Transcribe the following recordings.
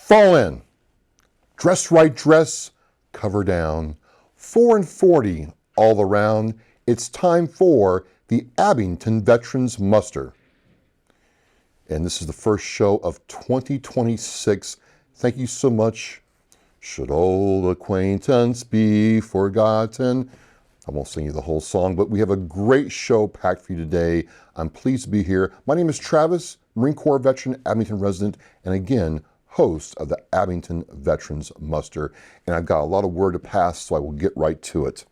Fall in, dress right dress, cover down, 4 and 40 all around. It's time for the Abington Veterans Muster. And this is the first show of 2026. Thank you so much. Should old acquaintance be forgotten? I won't sing you the whole song, but we have a great show packed for you today. I'm pleased to be here. My name is Travis, Marine Corps veteran, Abington resident, and again, host of the Abington Veterans Muster. And I've got a lot of word to pass, so I will get right to it.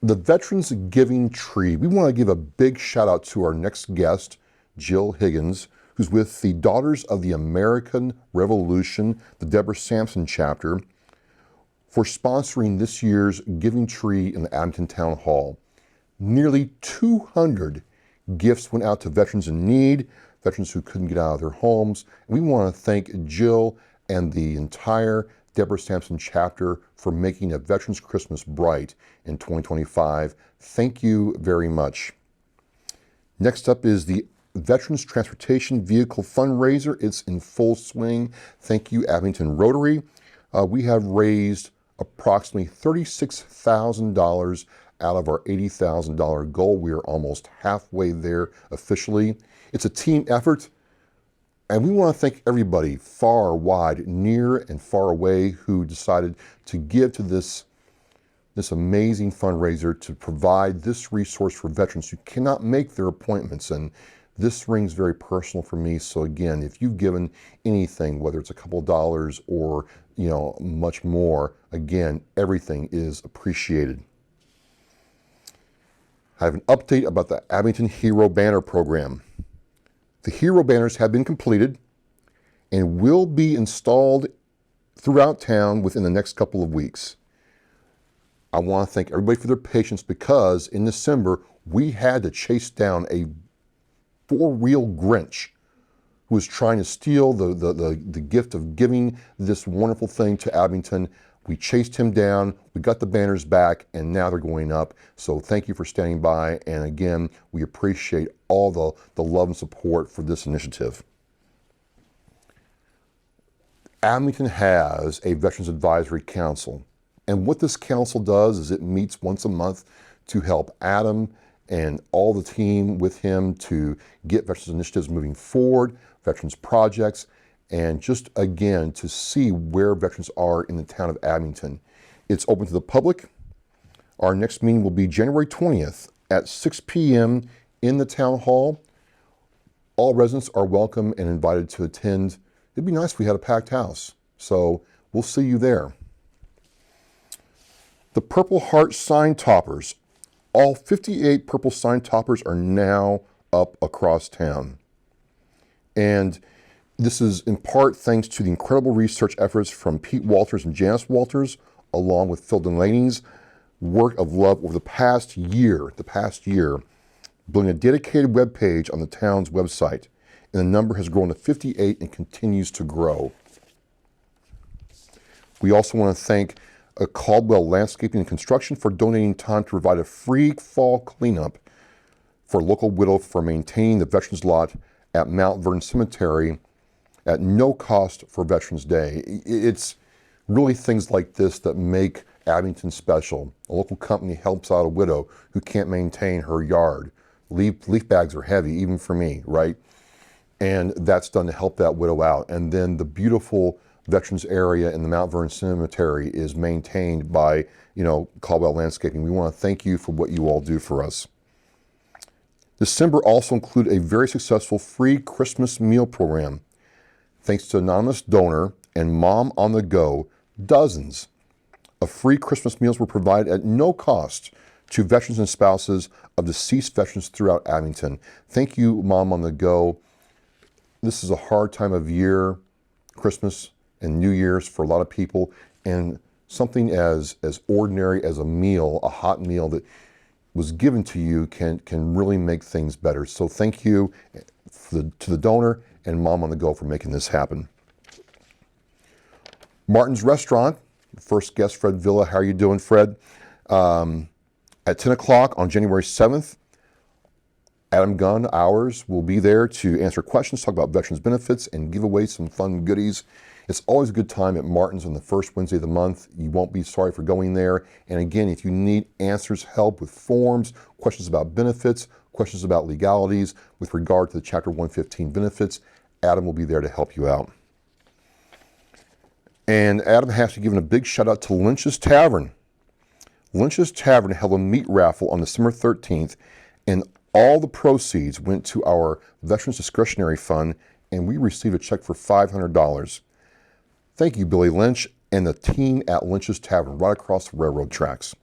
The Veterans Giving Tree. We want to give a big shout out to our next guest, Jill Higgins, who's with the Daughters of the American Revolution, the Deborah Sampson Chapter, for sponsoring this year's Giving Tree in the Abington Town Hall. Nearly 200 gifts went out to veterans in need, veterans who couldn't get out of their homes. And we want to thank Jill and the entire Deborah Sampson Chapter for making a Veterans Christmas bright in 2025. Thank you very much. Next up is the Veterans Transportation Vehicle Fundraiser. It's in full swing. Thank you, Abington Rotary. We have raised approximately $36,000 out of our $80,000 goal. We are almost halfway there officially. It's a team effort, and we want to thank everybody far, wide, near, and far away who decided to give to this amazing fundraiser to provide this resource for veterans who cannot make their appointments. And this rings very personal for me. So again, if you've given anything, whether it's a couple of dollars or much more, again, everything is appreciated. I have an update about the Abington Hero Banner Program. The Hero Banners have been completed and will be installed throughout town within the next couple of weeks. I want to thank everybody for their patience because in December, we had to chase down a four-wheel Grinch who was trying to steal the gift of giving this wonderful thing to Abington. We chased him down, we got the banners back, and now they're going up. So thank you for standing by. And again, we appreciate all the love and support for this initiative. Abington has a Veterans Advisory Council. And what this council does is it meets once a month to help Adam and all the team with him to get veterans initiatives moving forward, veterans projects, and just again to see where veterans are in the town of Abington. It's open to the public. Our next meeting will be January 20th at 6 p.m. in the town hall. All residents are welcome and invited to attend. It'd be nice if we had a packed house. So we'll see you there. The Purple Heart sign toppers. All 58 purple sign toppers are now up across town. And this is in part thanks to the incredible research efforts from Pete Walters and Janice Walters, along with Phil Delaney's work of love over the past year, building a dedicated web page on the town's website. And the number has grown to 58 and continues to grow. We also want to thank Caldwell Landscaping and Construction for donating time to provide a free fall cleanup for a local widow for maintaining the Veterans Lot at Mount Vernon Cemetery at no cost for Veterans Day. It's really things like this that make Abington special. A local company helps out a widow who can't maintain her yard. Leaf bags are heavy, even for me, right? And that's done to help that widow out. And then the beautiful veterans area in the Mount Vernon Cemetery is maintained by, Caldwell Landscaping. We want to thank you for what you all do for us. December also included a very successful free Christmas meal program. Thanks to anonymous donor and Mom on the Go, dozens of free Christmas meals were provided at no cost to veterans and spouses of deceased veterans throughout Abington. Thank you, Mom on the Go. This is a hard time of year, Christmas and New Year's for a lot of people, and something as ordinary as a meal, a hot meal that was given to you can really make things better. So thank you to the donor and Mom on the Go for making this happen. Martin's Restaurant, first guest, Fred Villa. How are you doing, Fred? At 10 o'clock on January 7th, Adam Gunn, ours, will be there to answer questions, talk about veterans benefits, and give away some fun goodies. It's always a good time at Martin's on the first Wednesday of the month. You won't be sorry for going there. And again, if you need answers, help with forms, questions about benefits, questions about legalities with regard to the Chapter 115 benefits, Adam will be there to help you out. And Adam has to give a big shout out to Lynch's Tavern. Lynch's Tavern held a meat raffle on December 13th, and all the proceeds went to our Veterans Discretionary Fund, and we received a check for $500. Thank you, Billy Lynch and the team at Lynch's Tavern right across the railroad tracks.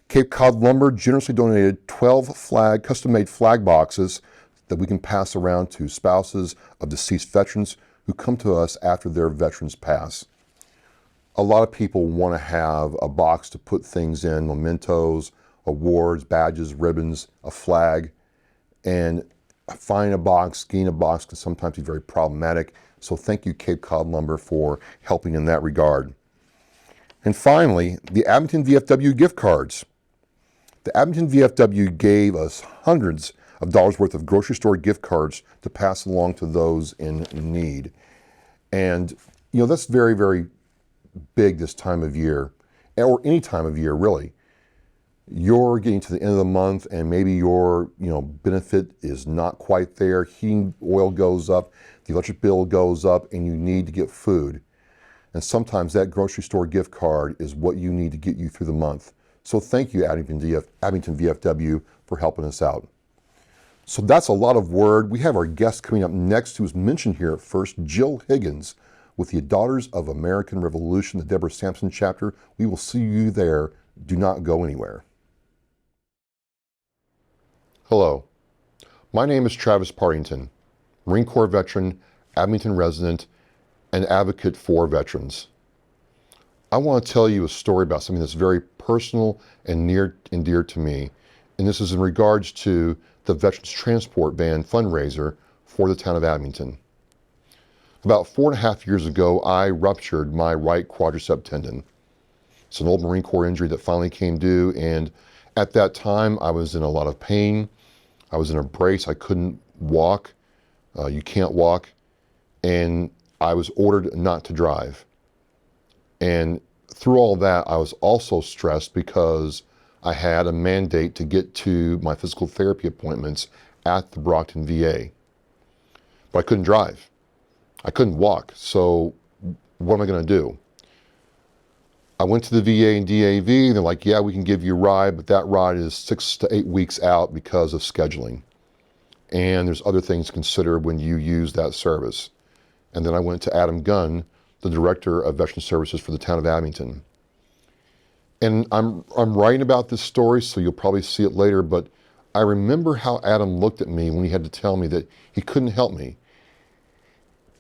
Cape Cod Lumber generously donated 12 custom-made flag boxes that we can pass around to spouses of deceased veterans who come to us after their veterans pass. A lot of people want to have a box to put things in, mementos, awards, badges, ribbons, a flag, and finding a box, getting a box can sometimes be very problematic. So thank you, Cape Cod Lumber, for helping in that regard. And finally, the Abington VFW gift cards. The Abington VFW gave us hundreds of dollars worth of grocery store gift cards to pass along to those in need. And, you know, that's very, very big this time of year, or any time of year, really. You're getting to the end of the month and maybe your, benefit is not quite there. Heating oil goes up, the electric bill goes up, and you need to get food. And sometimes that grocery store gift card is what you need to get you through the month. So thank you, Abington VFW, for helping us out. So that's a lot of word. We have our guest coming up next, who was mentioned here at first, Jill Higgins, with the Daughters of American Revolution, the Deborah Sampson Chapter. We will see you there. Do not go anywhere. Hello, my name is Travis Partington, Marine Corps veteran, Abington resident, and advocate for veterans. I want to tell you a story about something that's very personal and near and dear to me, and this is in regards to the Veterans Transport Van fundraiser for the town of Abington. About 4.5 years ago, I ruptured my right quadricep tendon. It's an old Marine Corps injury that finally came due, and at that time I was in a lot of pain. I was in a brace. I couldn't walk. You can't walk. And I was ordered not to drive. And through all that, I was also stressed because I had a mandate to get to my physical therapy appointments at the Partington VA. But I couldn't drive. I couldn't walk. So what am I going to do? I went to the VA and DAV, and they're like, yeah, we can give you a ride, but that ride is 6 to 8 weeks out because of scheduling. And there's other things to consider when you use that service. And then I went to Adam Gunn, the Director of Veteran Services for the town of Abington. And I'm writing about this story, so you'll probably see it later, but I remember how Adam looked at me when he had to tell me that he couldn't help me.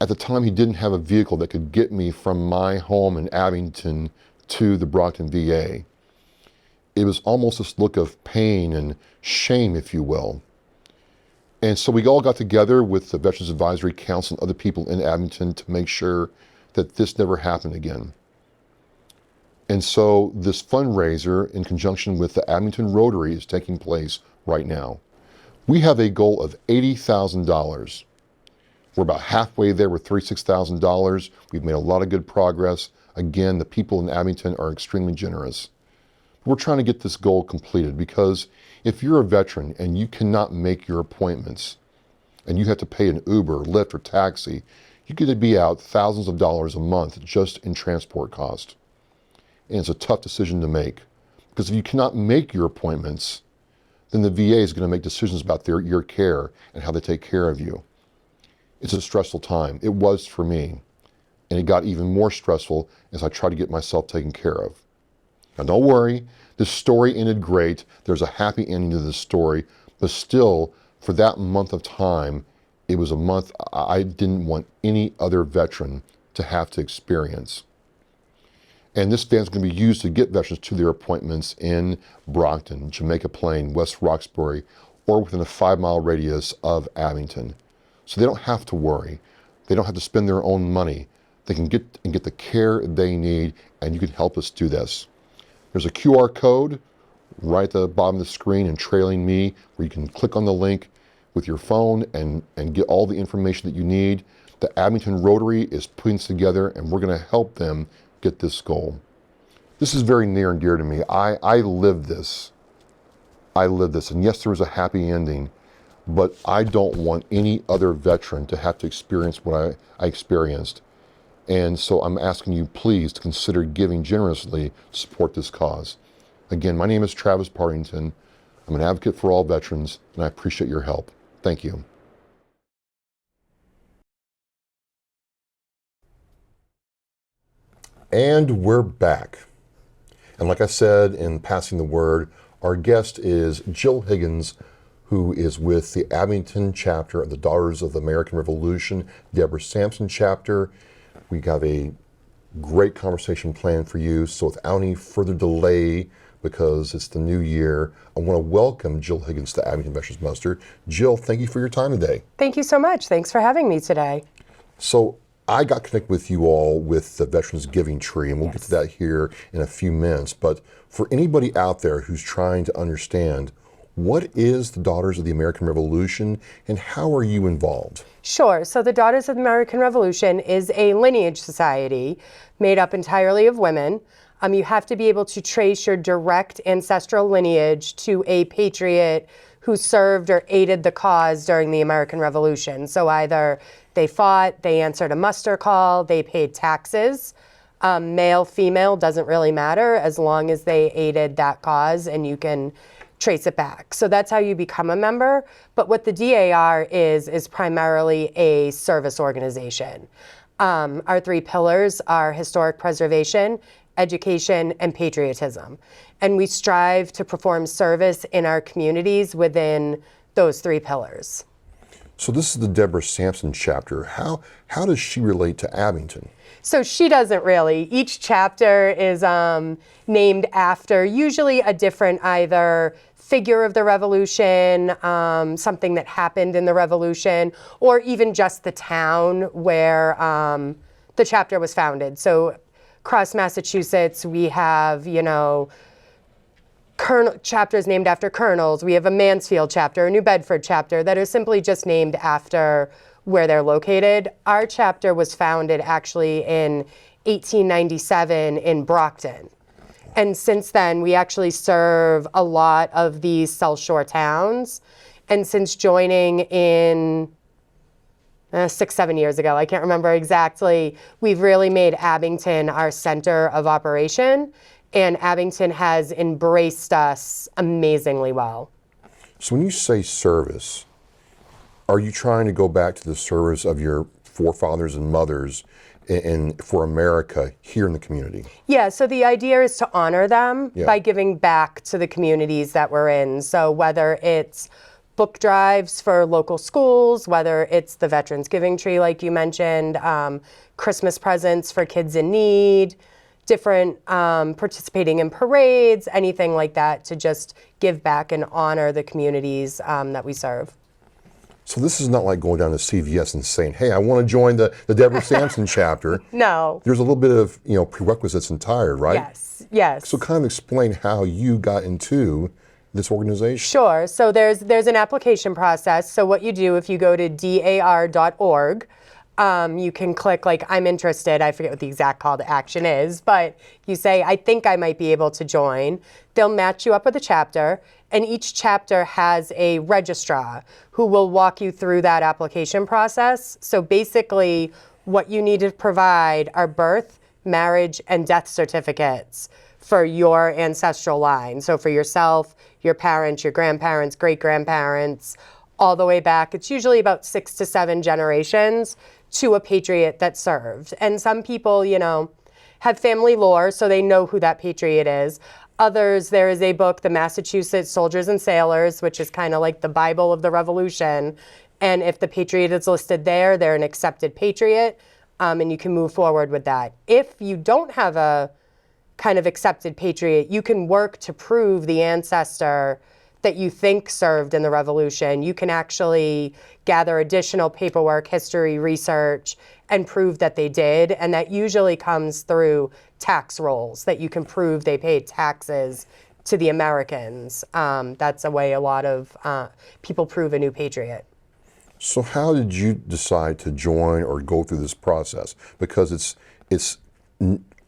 At the time, he didn't have a vehicle that could get me from my home in Abington to the Partington VA. It was almost this look of pain and shame, if you will. And so we all got together with the Veterans Advisory Council and other people in Abington to make sure that this never happened again. And so this fundraiser, in conjunction with the Abington Rotary, is taking place right now. We have a goal of $80,000. We're about halfway there with $36,000. We've made a lot of good progress. Again, the people in Abington are extremely generous. We're trying to get this goal completed because if you're a veteran and you cannot make your appointments and you have to pay an Uber, Lyft, or taxi, you get to be out thousands of dollars a month just in transport cost. And it's a tough decision to make because if you cannot make your appointments, then the VA is going to make decisions about your care and how they take care of you. It's a stressful time. It was for me. And it got even more stressful as I tried to get myself taken care of. Now don't worry, this story ended great. There's a happy ending to this story, but still, for that month of time, it was a month I didn't want any other veteran to have to experience. And this van is going to be used to get veterans to their appointments in Brockton, Jamaica Plain, West Roxbury, or within a 5-mile radius of Abington. So they don't have to worry. They don't have to spend their own money. They can get the care they need, and you can help us do this. There's a QR code right at the bottom of the screen and trailing me, where you can click on the link with your phone and get all the information that you need. The Abington Rotary is putting this together, and we're going to help them get this goal. This is very near and dear to me. I live this. I live this. And yes, there was a happy ending, but I don't want any other veteran to have to experience what I experienced. And so I'm asking you, please, to consider giving generously to support this cause. Again, my name is Travis Partington. I'm an advocate for all veterans, and I appreciate your help. Thank you. And we're back. And like I said in passing the word, our guest is Jill Higgins, who is with the Abington chapter of the Daughters of the American Revolution, Deborah Sampson Chapter. We got a great conversation planned for you. So without any further delay, because it's the new year, I want to welcome Jill Higgins to Abington Veterans Muster. Jill, thank you for your time today. Thank you so much. Thanks for having me today. So I got connected with you all with the Veterans Giving Tree, and we'll get to that here in a few minutes. But for anybody out there who's trying to understand, what is the Daughters of the American Revolution, and how are you involved? Sure. So the Daughters of the American Revolution is a lineage society made up entirely of women. You have to be able to trace your direct ancestral lineage to a patriot who served or aided the cause during the American Revolution. So either they fought, they answered a muster call, they paid taxes. Male, female, doesn't really matter as long as they aided that cause and you can trace it back. So that's how you become a member. But what the DAR is primarily a service organization. Our three pillars are historic preservation, education, and patriotism. And we strive to perform service in our communities within those three pillars. So this is the Deborah Sampson Chapter. How does she relate to Abington? So she doesn't really. Each chapter is named after usually a different either figure of the revolution, something that happened in the revolution, or even just the town where the chapter was founded. So across Massachusetts, we have, chapters named after colonels. We have a Mansfield chapter, a New Bedford chapter that are simply just named after where they're located. Our chapter was founded actually in 1897 in Brockton. And since then, we actually serve a lot of these South Shore towns. And since joining in 6-7 years ago, I can't remember exactly, we've really made Abington our center of operation. And Abington has embraced us amazingly well. So when you say service, are you trying to go back to the service of your forefathers and mothers for America here in the community? Yeah, so the idea is to honor them by giving back to the communities that we're in. So whether it's book drives for local schools, whether it's the Veterans Giving Tree, like you mentioned, Christmas presents for kids in need, different participating in parades, anything like that, to just give back and honor the communities that we serve. So this is not like going down to CVS and saying, hey, I want to join the Deborah Sampson chapter. No. There's a little bit of prerequisites and tired, right? Yes. So kind of explain how you got into this organization. Sure. So there's an application process. So what you do, if you go to dar.org, you can click like, I'm interested. I forget what the exact call to action is, but you say, I think I might be able to join. They'll match you up with a chapter, and each chapter has a registrar who will walk you through that application process. So basically, what you need to provide are birth, marriage, and death certificates for your ancestral line. So for yourself, your parents, your grandparents, great-grandparents, all the way back. It's usually about 6 to 7 generations to a patriot that served. And some people, have family lore, so they know who that patriot is. Others, there is a book, the Massachusetts Soldiers and Sailors, which is kind of like the Bible of the Revolution. And if the patriot is listed there, they're an accepted patriot, and you can move forward with that. If you don't have a kind of accepted patriot, you can work to prove the ancestor that you think served in the revolution. You can actually gather additional paperwork, history, research, and prove that they did. And that usually comes through tax rolls, that you can prove they paid taxes to the Americans. That's a way a lot of people prove a new patriot. So how did you decide to join or go through this process? Because it's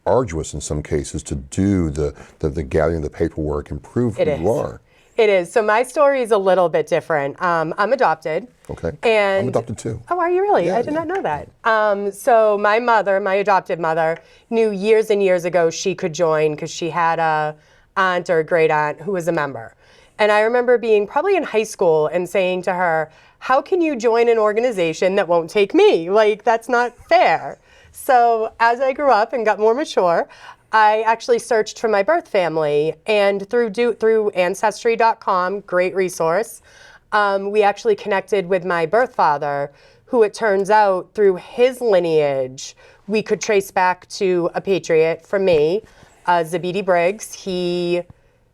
arduous in some cases to do the gathering of the paperwork and prove who you are. It is. So my story is a little bit different. I'm adopted. Okay. And I'm adopted too. Oh, are you really? Yeah, I did not know that. So my mother, my adopted mother, knew years and years ago she could join because she had a aunt or a great aunt who was a member. And I remember being probably in high school and saying to her, how can you join an organization that won't take me? Like, that's not fair. So as I grew up and got more mature, I actually searched for my birth family, and through Ancestry.com, great resource, we actually connected with my birth father, who it turns out through his lineage, we could trace back to a patriot for me, Zabidi Briggs. He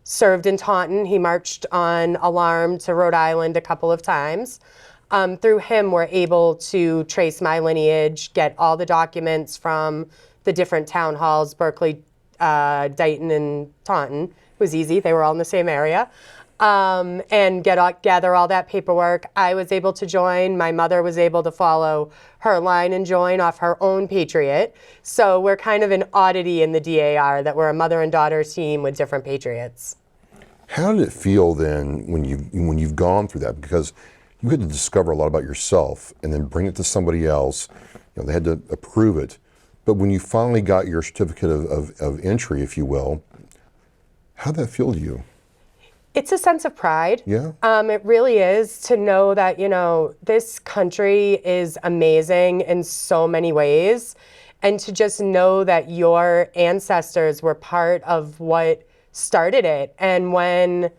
served in Taunton. He marched on alarm to Rhode Island a couple of times. Through him, we're able to trace my lineage, get all the documents from the different town halls, Berkeley, Dighton, and Taunton. It was easy. They were all in the same area. And gather all that paperwork. I was able to join. My mother was able to follow her line and join off her own patriot. So we're kind of an oddity in the DAR that we're a mother and daughter team with different patriots. How did it feel then when you've gone through that? Because you had to discover a lot about yourself and then bring it to somebody else. You know, they had to approve it. But when you finally got your certificate of entry, if you will, how did that feel to you? It's a sense of pride. Yeah. It really is, to know that, this country is amazing in so many ways. And to just know that your ancestors were part of what started it. And when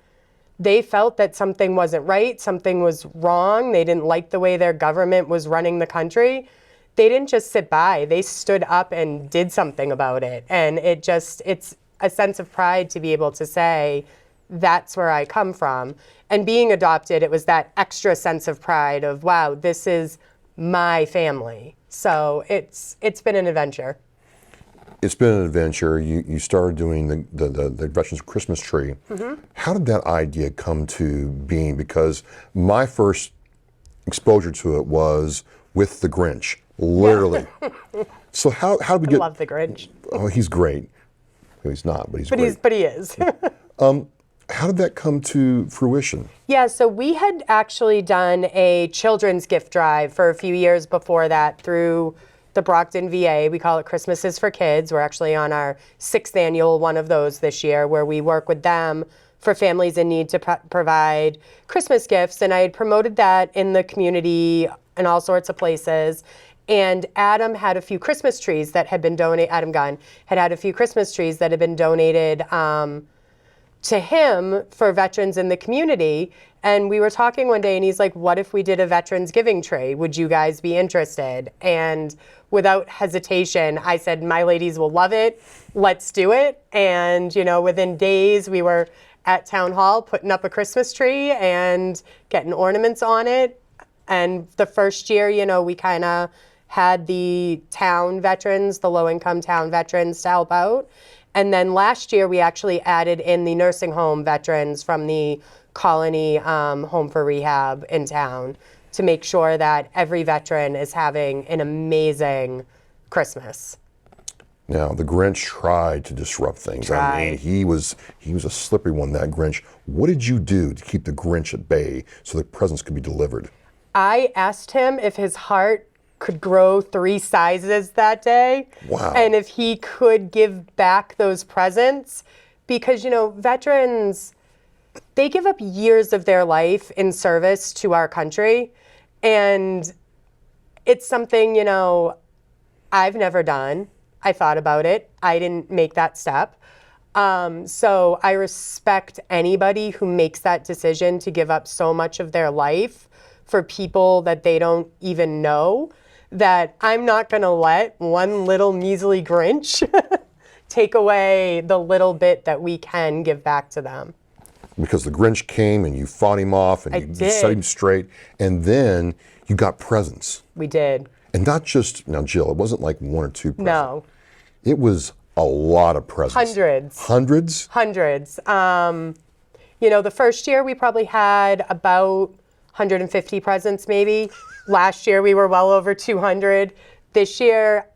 they felt that something wasn't right, something was wrong, they didn't like the way their government was running the country, they didn't just sit by. They stood up and did something about it. And it's a sense of pride to be able to say, that's where I come from. And being adopted, it was that extra sense of pride of, wow, this is my family. So it's been an adventure. It's been an adventure. You started doing the Veterans Christmas tree. Mm-hmm. How did that idea come to being? Because my first exposure to it was with the Grinch, literally. Yeah. So how did we get? I love the Grinch. Oh, he's great. Well, he's not, but he's great. But he is. How did that come to fruition? Yeah, so we had actually done a children's gift drive for a few years before that through the Brockton VA. We call it Christmas is for Kids. We're actually on our 6th annual one of those this year, where we work with them for families in need to provide Christmas gifts. And I had promoted that in the community in all sorts of places. And Adam had a few Christmas trees that had been donated. Adam Gunn had a few Christmas trees that had been donated to him for veterans in the community. And we were talking one day and he's like, what if we did a veterans giving tree? Would you guys be interested? And without hesitation, I said, my ladies will love it. Let's do it. And, within days we were at town hall putting up a Christmas tree and getting ornaments on it. And the first year, we kind of had the town veterans, the low-income town veterans to help out. And then last year, we actually added in the nursing home veterans from the Colony Home for Rehab in town to make sure that every veteran is having an amazing Christmas. Now, the Grinch tried to disrupt things. I mean, he was a slippery one, that Grinch. What did you do to keep the Grinch at bay so the presents could be delivered? I asked him if his heart could grow 3 sizes that day. Wow. And if he could give back those presents, because, veterans, they give up years of their life in service to our country. And it's something, I've never done. I thought about it. I didn't make that step. So I respect anybody who makes that decision to give up so much of their life for people that they don't even know, that I'm not going to let one little measly Grinch take away the little bit that we can give back to them. Because the Grinch came and you fought him off and you set him straight, and then you got presents. We did. And not just, now Jill, it wasn't like 1 or 2 presents. No. It was A lot of presents. Hundreds. Hundreds? Hundreds. You know, the first year we probably had about 150 presents maybe. Last year we were well over 200. This year,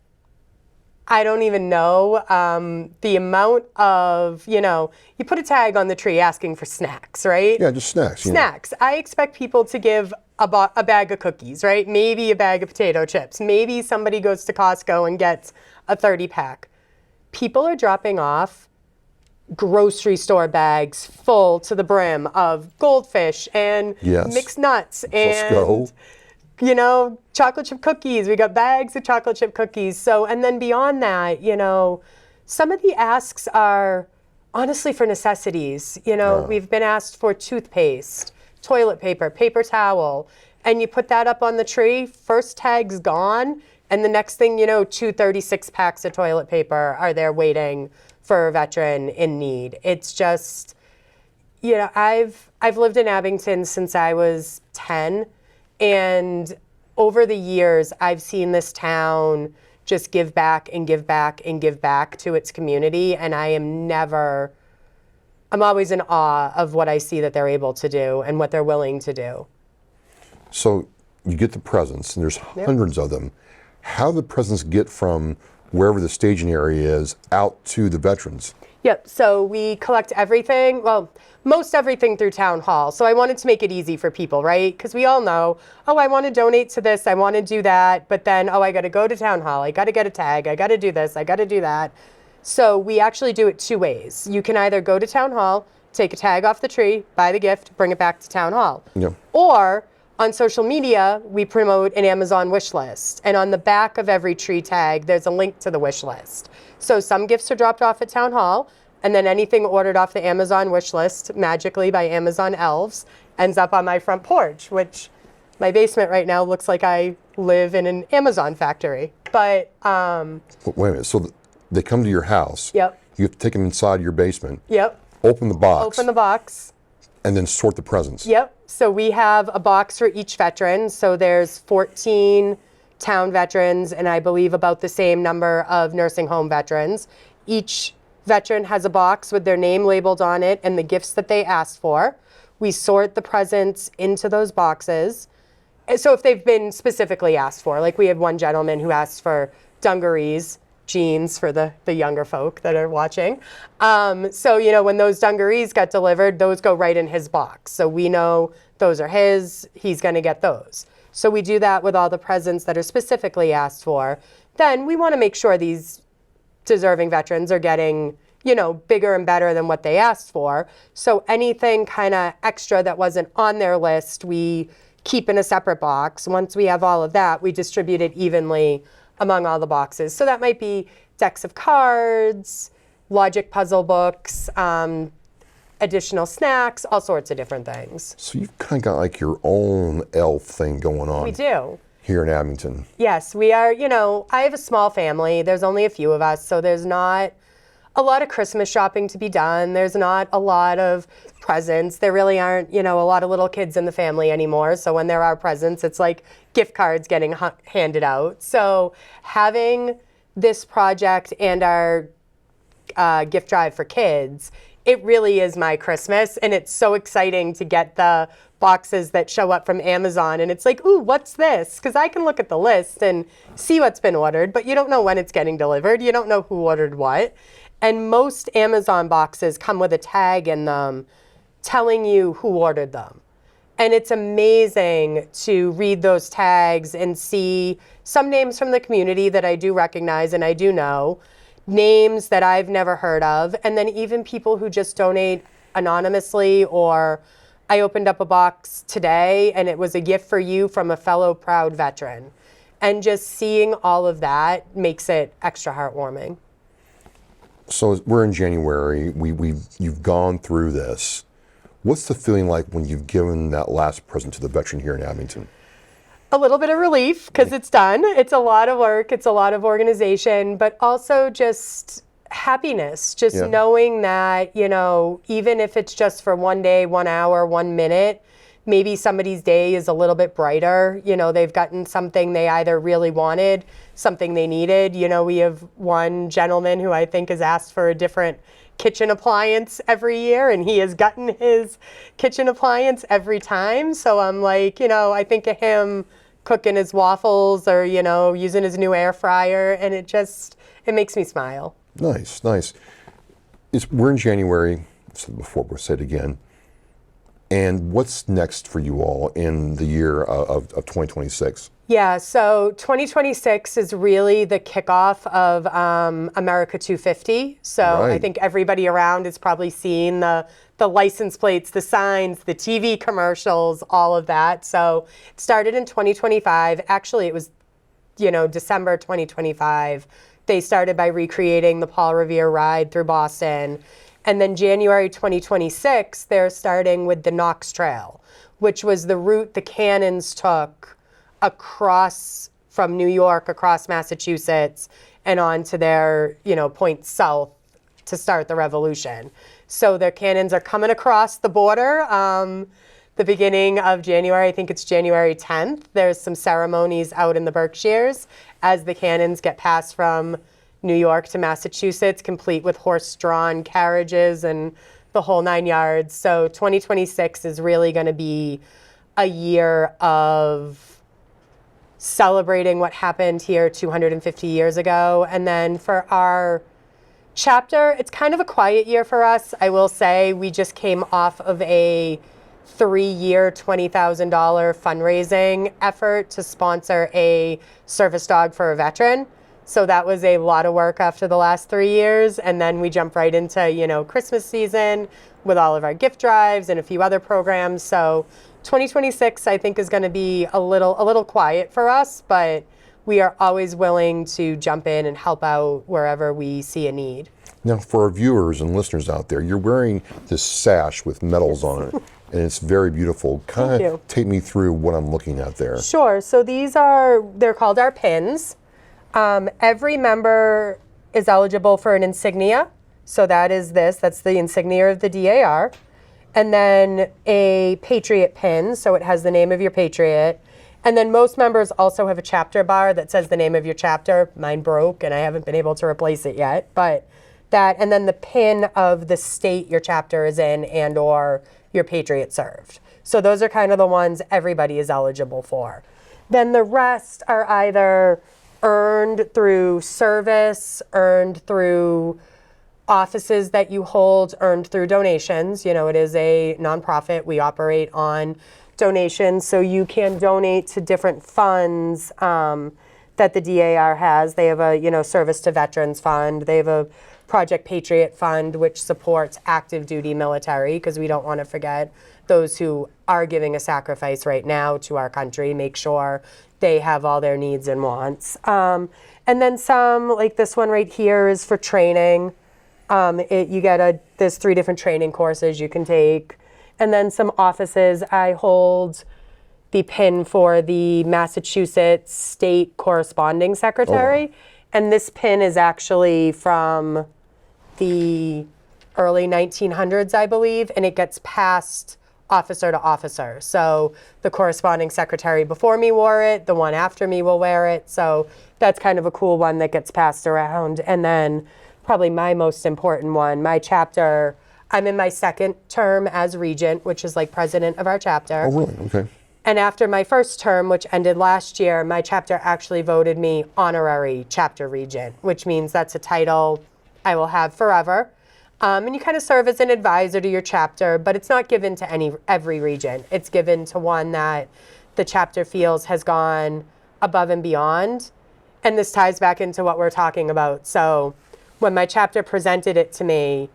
I don't even know the amount of, you know, you put a tag on the tree asking for snacks, right? Yeah, just snacks. Snacks. I expect people to give a bag of cookies, right? Maybe a bag of potato chips. Maybe somebody goes to Costco and gets a 30-pack. People are dropping off grocery store bags full to the brim of goldfish and mixed nuts and, you know, chocolate chip cookies. We got bags of chocolate chip cookies. So, and then beyond that, you know, some of the asks are honestly for necessities. You know, we've been asked for toothpaste, toilet paper, paper towel, and you put that up on the tree, first tag's gone, and the next thing you know, 236 packs of toilet paper are there waiting for a veteran in need. It's just, you know, I've lived in Abington since I was 10, and over the years, I've seen this town just give back and give back and give back to its community, and I'm always in awe of what I see that they're able to do and what they're willing to do. So you get the presents, and there's hundreds of them. How do the presents get from wherever the staging area is out to the veterans? Yep, so we collect everything, well, most everything through town hall. So I wanted to make it easy for people, right? Because we all know, oh, I want to donate to this, I want to do that, but then, oh, I got to go to town hall, I got to get a tag, I got to do this, I got to do that. So we actually do it two ways. You can either go to town hall, take a tag off the tree, buy the gift, bring it back to town hall. Yep. Or on social media, we promote an Amazon wish list. And on the back of every tree tag, there's a link to the wish list. So some gifts are dropped off at town hall, and then anything ordered off the Amazon wish list, magically by Amazon elves, ends up on my front porch, which my basement right now looks like I live in an Amazon factory. But wait a minute, so they come to your house. Yep. You have to take them inside your basement. Yep. Open the box. Open the box. And then sort the presents. Yep. So we have a box for each veteran. So there's 14 town veterans and I believe about the same number of nursing home veterans. Each veteran has a box with their name labeled on it and the gifts that they asked for. We sort the presents into those boxes. So if they've been specifically asked for, like we had one gentleman who asked for dungarees, jeans for the younger folk that are watching. So, you know, when those dungarees got delivered, those go right in his box. So we know those are his, he's going to get those. So we do that with all the presents that are specifically asked for. Then we want to make sure these deserving veterans are getting, you know, bigger and better than what they asked for. So anything kind of extra that wasn't on their list, we keep in a separate box. Once we have all of that, we distribute it evenly among all the boxes. So that might be decks of cards, logic puzzle books, additional snacks, all sorts of different things. So you've kind of got like your own elf thing going on. We do. Here in Abington. Yes, we are, you know, I have a small family. There's only a few of us, so there's not a lot of Christmas shopping to be done. There's not a lot of presents. There really aren't, you know, a lot of little kids in the family anymore. So when there are presents, it's like gift cards getting handed out. So having this project and our gift drive for kids, it really is my Christmas. And it's so exciting to get the boxes that show up from Amazon. And it's like, ooh, what's this? Because I can look at the list and see what's been ordered, but you don't know when it's getting delivered. You don't know who ordered what. And most Amazon boxes come with a tag in them telling you who ordered them. And it's amazing to read those tags and see some names from the community that I do recognize and I do know, names that I've never heard of, and then even people who just donate anonymously. Or I opened up a box today and it was a gift for you from a fellow proud veteran. And just seeing all of that makes it extra heartwarming. So we're in January. You've gone through this. What's the feeling like when you've given that last present to the veteran here in Abington? A little bit of relief because it's done. It's a lot of work. It's a lot of organization, but also just happiness. Just knowing that, you know, even if it's just for one day, 1 hour, 1 minute, maybe somebody's day is a little bit brighter. You know, they've gotten something they either really wanted, something they needed. You know, we have one gentleman who I think has asked for a different kitchen appliance every year, and he has gotten his kitchen appliance every time. So I'm like, you know, I think of him cooking his waffles or, you know, using his new air fryer, and it makes me smile. Nice, nice. We're in January, I've said it before, but we'll say it again. And what's next for you all in the year of 2026? Yeah, so 2026 is really the kickoff of America 250. So Right. I think everybody around has probably seen the license plates, the signs, the TV commercials, all of that. So it started in 2025. Actually, it was, you know, December 2025. They started by recreating the Paul Revere ride through Boston. And then January 2026, they're starting with the Knox Trail, which was the route the cannons took across from New York, across Massachusetts, and on to their, you know, point south to start the revolution. So their cannons are coming across the border. The beginning of January, I think it's January 10th. There's some ceremonies out in the Berkshires as the cannons get passed from New York to Massachusetts, complete with horse-drawn carriages and the whole 9 yards. So 2026 is really going to be a year of celebrating what happened here 250 years ago. And then for our chapter, it's kind of a quiet year for us. I will say we just came off of a 3-year, $20,000 fundraising effort to sponsor a service dog for a veteran. So that was a lot of work after the last 3 years. And then we jump right into, you know, Christmas season with all of our gift drives and a few other programs. So 2026, I think, is going to be a little quiet for us, but we are always willing to jump in and help out wherever we see a need. Now, for our viewers and listeners out there, you're wearing this sash with medals on it, and it's very beautiful. Kind of take me through what I'm looking at there. Sure. So they're called our pins. Every member is eligible for an insignia. So that's the insignia of the DAR. And then a Patriot pin, so it has the name of your Patriot. And then most members also have a chapter bar that says the name of your chapter. Mine broke and I haven't been able to replace it yet. But that, and then the pin of the state your chapter is in and or your Patriot served. So those are kind of the ones everybody is eligible for. Then the rest are either earned through service, earned through offices that you hold, earned through donations. You know, it is a nonprofit. We operate on donations, so you can donate to different funds that the DAR has. They have a, you know, Service to Veterans Fund. They have a Project Patriot Fund, which supports active duty military, because we don't want to forget those who are giving a sacrifice right now to our country, make sure they have all their needs and wants. And then some, like this one right here, is for training. There's 3 different training courses you can take. And then some offices, I hold the pin for the Massachusetts State Corresponding Secretary. Oh. And this pin is actually from the early 1900s, I believe, and it gets passed officer to officer. So the corresponding secretary before me wore it, the one after me will wear it. So that's kind of a cool one that gets passed around. And then probably my most important one, my chapter, I'm in my 2nd term as regent, which is like president of our chapter. Oh, really? Okay. And after my 1st term, which ended last year, my chapter actually voted me honorary chapter regent, which means that's a title I will have forever. And you kind of serve as an advisor to your chapter, but it's not given to every regent. It's given to one that the chapter feels has gone above and beyond. And this ties back into what we're talking about. So when my chapter presented it to me,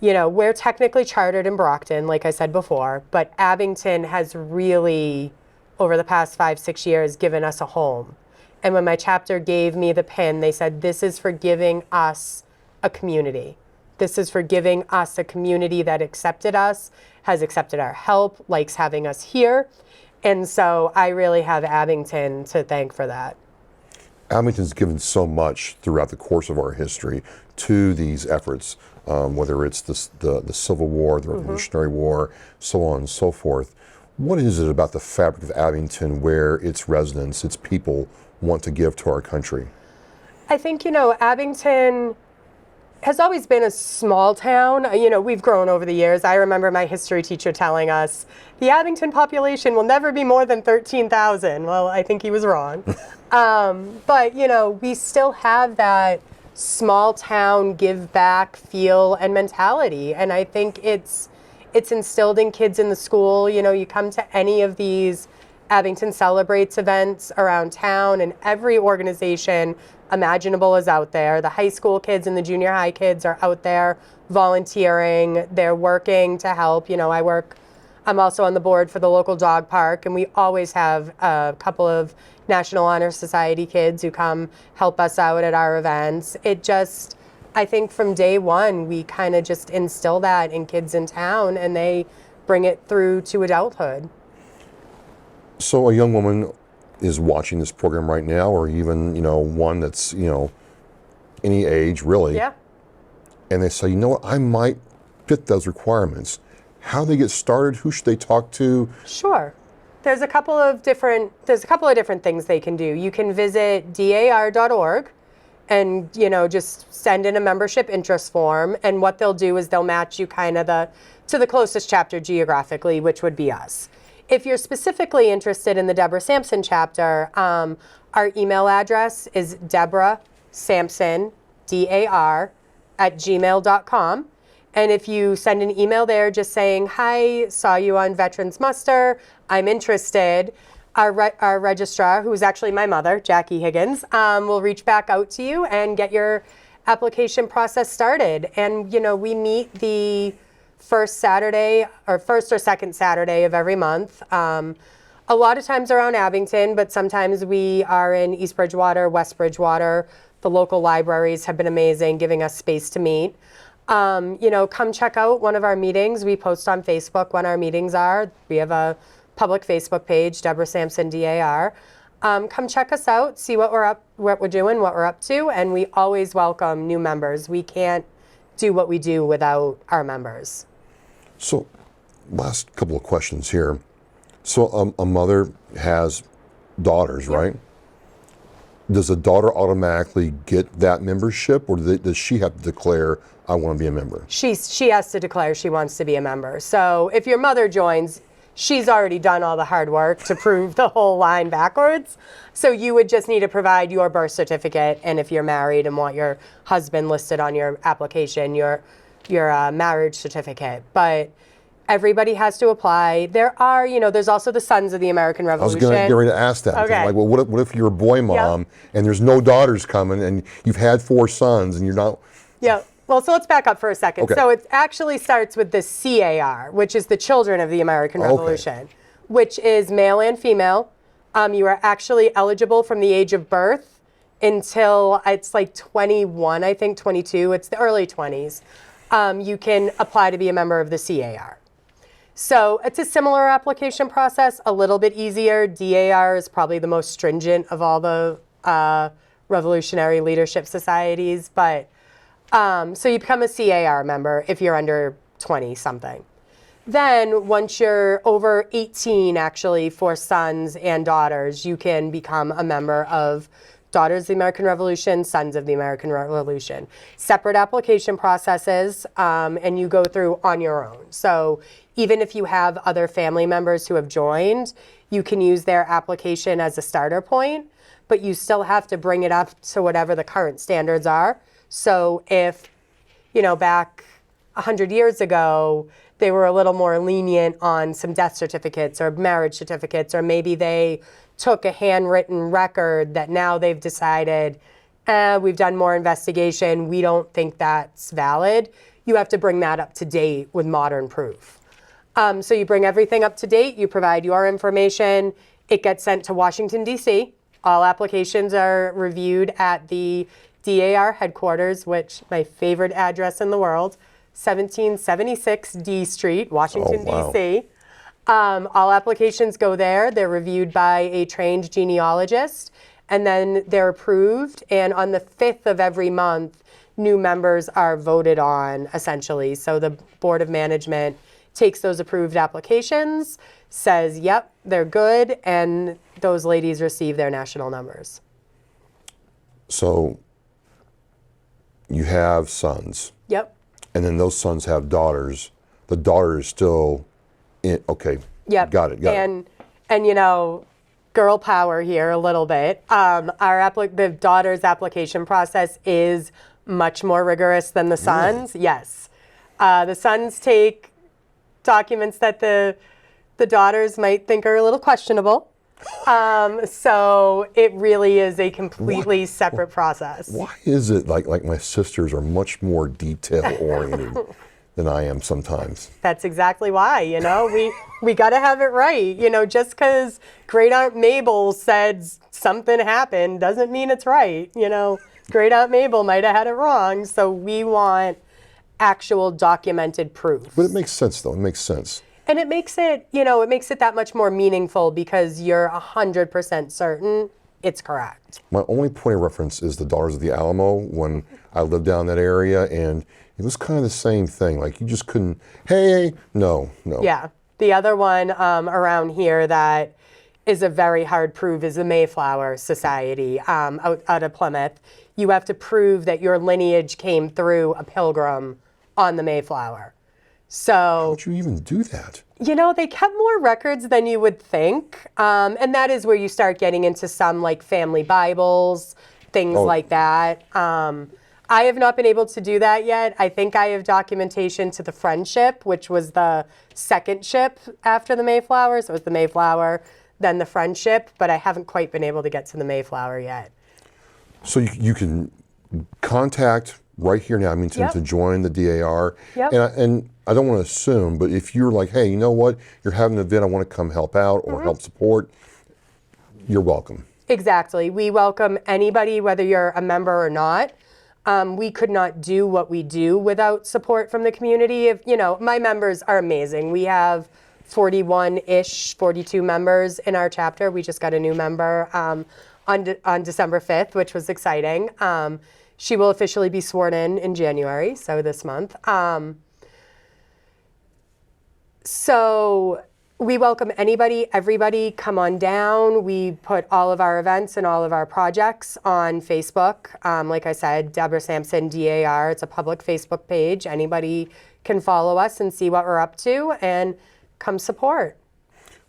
you know, we're technically chartered in Brockton, like I said before, but Abington has really, over the past 5-6 years, given us a home. And when my chapter gave me the pin, they said, this is for giving us a community. This is for giving us a community that accepted us, has accepted our help, likes having us here. And so I really have Abington to thank for that. Abington's given so much throughout the course of our history to these efforts, whether it's the Civil War, the Revolutionary War, so on and so forth. What is it about the fabric of Abington where its residents, its people, want to give to our country? I think, Abington has always been a small town. We've grown over the years. I remember my history teacher telling us the Abington population will never be more than 13,000. Well, I think he was wrong. But, we still have that small town give back feel and mentality. And I think it's instilled in kids in the school. You come to any of these Abington Celebrates events around town, and every organization imaginable is out there. The high school kids and the junior high kids are out there volunteering. They're working to help. I'm also on the board for the local dog park, and we always have a couple of National Honor Society kids who come help us out at our events. I think from day one, we kind of just instill that in kids in town, and they bring it through to adulthood. So a young woman is watching this program right now, or even, one that's, any age really. Yeah. And they say, what, I might fit those requirements. How do they get started? Who should they talk to? Sure. There's a couple of different things they can do. You can visit dar.org and, just send in a membership interest form. And what they'll do is they'll match you kind of to the closest chapter geographically, which would be us. If you're specifically interested in the Deborah Sampson chapter, our email address is Deborah Sampson, DAR@gmail.com. And if you send an email there just saying, hi, saw you on Veterans Muster, I'm interested, our registrar, who's actually my mother, Jill Higgins, will reach back out to you and get your application process started. And, we meet the first or second Saturday of every month. A lot of times around Abington, but sometimes we are in East Bridgewater, West Bridgewater. The local libraries have been amazing, giving us space to meet. Come check out one of our meetings. We post on Facebook when our meetings are. We have a public Facebook page, Deborah Sampson DAR. Come check us out, see what we're doing, what we're up to, and we always welcome new members. We can't do what we do without our members. So, last couple of questions here. So, a mother has daughters, right? Does a daughter automatically get that membership, or does she have to declare, I want to be a member? She has to declare she wants to be a member. So, if your mother joins, she's already done all the hard work to prove the whole line backwards. So you would just need to provide your birth certificate, and if you're married and want your husband listed on your application, your marriage certificate. But everybody has to apply. There's also the Sons of the American Revolution. I was going to get ready to ask that. Okay. Like, well, what if you're a boy mom and there's no daughters coming, and you've had 4 sons and you're not... Yeah. Well, so let's back up for a second. Okay. So it actually starts with the CAR, which is the Children of the American Revolution, which is male and female. You are actually eligible from the age of birth until it's like 21, I think, 22. It's the early 20s. You can apply to be a member of the CAR. So it's a similar application process, a little bit easier. DAR is probably the most stringent of all the revolutionary leadership societies, but so you become a CAR member if you're under 20-something. Then once you're over 18, actually, for sons and daughters, you can become a member of Daughters of the American Revolution, Sons of the American Revolution. Separate application processes, and you go through on your own. So even if you have other family members who have joined, you can use their application as a starter point, but you still have to bring it up to whatever the current standards are. So if, back 100 years ago, they were a little more lenient on some death certificates or marriage certificates, or maybe they took a handwritten record that now they've decided, we've done more investigation, we don't think that's valid. You have to bring that up to date with modern proof. So you bring everything up to date, you provide your information, it gets sent to Washington, D.C. All applications are reviewed at the DAR headquarters, which my favorite address in the world, 1776 D Street, Washington, D.C. All applications go there. They're reviewed by a trained genealogist, and then they're approved. And on the 5th of every month, new members are voted on, essentially. So the Board of Management takes those approved applications, says, yep, they're good, and those ladies receive their national numbers. So you have sons, Yep. and then those sons have daughters. The daughter is still in, okay. Yep. Got it. And you know, girl power here a little bit. The daughter's application process is much more rigorous than the sons. Really? Yes. The sons take documents that the daughters might think are a little questionable. So it really is a completely separate process. Why is it like my sisters are much more detail oriented than I am sometimes? That's exactly why, you know, we got to have it right. You know, just because Great Aunt Mabel said something happened doesn't mean it's right. You know, Great Aunt Mabel might have had it wrong. So we want actual documented proof. But it makes sense, though. It makes sense. And it makes it, you know, it makes it that much more meaningful because you're 100% certain it's correct. My only point of reference is the Daughters of the Alamo when I lived down that area, and it was kind of the same thing. Like, you just couldn't, hey, no. Yeah. The other one around here that is a very hard prove is the Mayflower Society out of Plymouth. You have to prove that your lineage came through a pilgrim on the Mayflower. So, How would you even do that? you know, they kept more records than you would think. And that is where you start getting into some like family Bibles, things like that. I have not been able to do that yet. I think I have documentation to the Friendship, which was the second ship after the Mayflower. So it was the Mayflower, then the Friendship, but I haven't quite been able to get to the Mayflower yet. So you can contact right here in Abington Yep. to join the DAR. Yep. And I don't want to assume, but if you're like, hey, you know what, you're having an event, I want to come help out or help support, you're welcome. Exactly. We welcome anybody, whether you're a member or not. We could not do what we do without support from the community. If, you know, my members are amazing. We have 41-ish, 42 members in our chapter. We just got a new member on December 5th, which was exciting. She will officially be sworn in January, so this month. So we welcome anybody, everybody, come on down. We put all of our events and all of our projects on Facebook. Like I said, Deborah Sampson, DAR. It's a public Facebook page. Anybody can follow us and see what we're up to and come support.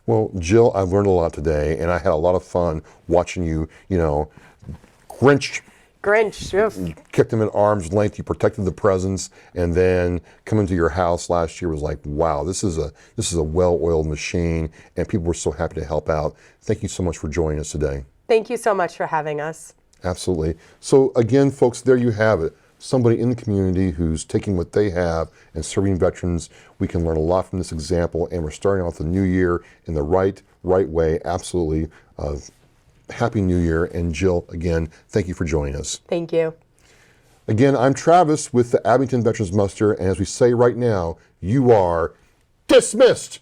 Well, Jill, I've learned a lot today, and I had a lot of fun watching you, Grinch. Oof. Kicked him at arm's length. You protected the presence, and then coming to your house last year was like, wow, this is a well-oiled machine, and people were so happy to help out. Thank you so much for joining us today. Thank you so much for having us. Absolutely. So again, folks, there you have it. Somebody in the community who's taking what they have and serving veterans. We can learn a lot from this example, and we're starting off the new year in the right way. Absolutely. Happy New Year. And Jill, again, thank you for joining us. Thank you. Again, I'm Travis with the Abington Veterans Muster, and as we say right now, you are dismissed.